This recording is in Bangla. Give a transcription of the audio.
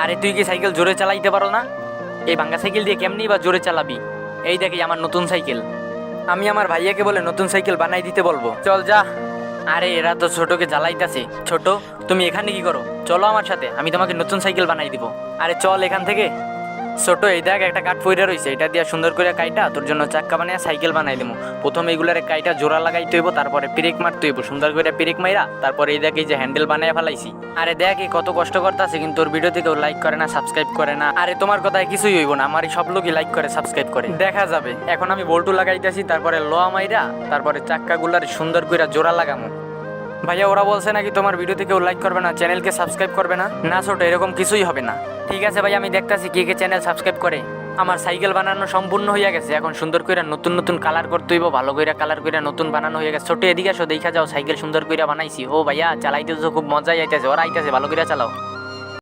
আরে তুই কি সাইকেল জোরে চালাইতে পারো না? এই ভাঙ্গা সাইকেল দিয়ে কেমনি বা জোরে চালাবি? এই দেখি আমার নতুন সাইকেল। আমি আমার ভাইয়াকে বলে নতুন সাইকেল বানাই দিতে বলবো। চল যা। আরে এরা তো ছোটকে জ্বালাইতাছে। ছোট, তুমি এখানে কি করো? চলো আমার সাথে, আমি তোমাকে নতুন সাইকেল বানাই দিব। আরে চল এখান থেকে। ছোট, এই দেখ একটা কাঠ পইরা রইছে, এটা দিয়া সুন্দর করে কাইটা তোর জন্য চাক্কা বানায় সাইকেল বানাই দেবো। প্রথমে এইগুলারে কাইটা জোড়া লাগাইতে হইব, তারপরে ব্রেক মারতে হইব, সুন্দর করে ব্রেক মাইরা তারপরে এই দেখ এই যে হ্যান্ডেল বানায় ফেলাইছি। আরে দেখ এ কত কষ্ট করতেছে, কিন্তু ওর ভিডিওতে কেউ লাইক করে না, সাবস্ক্রাইব করে না। আরে তোমার কথায় কিছুই হইব না, আমার সব লোকই লাইক করে সাবস্ক্রাইব করে, দেখা যাবে। এখন আমি বল্টু লাগাইতেছি, তারপরে লোয়া মাইরা তারপরে চাক্কাগুলার সুন্দর করে জোড়া লাগামো। ভাইয়া ওরা বলছে নাকি তোমার ভিডিওতে কেউ লাইক করবে না, চ্যানেলকে সাবস্ক্রাইব করবে না। না ছোট, এরকম কিছুই হবে না। ঠিক আছে ভাই, আমি দেখতাছি কে কে চ্যানেল সাবস্ক্রাইব করে। আমার সাইকেল বানানো সম্পূর্ণ হয়ে গেছে, এখন সুন্দর করে নতুন নতুন কালার করতে হইব, ভালো করে কালার করে নতুন বানানো হয়ে গেছে। ছোট এদিকে আসো, দেখা যাও সাইকেল সুন্দর করে বানাইছি। ও ভাইয়া চালাইতেছো, খুব মজাই আইতেছে। ওরা আইতেছে, ভালো করে চালাও।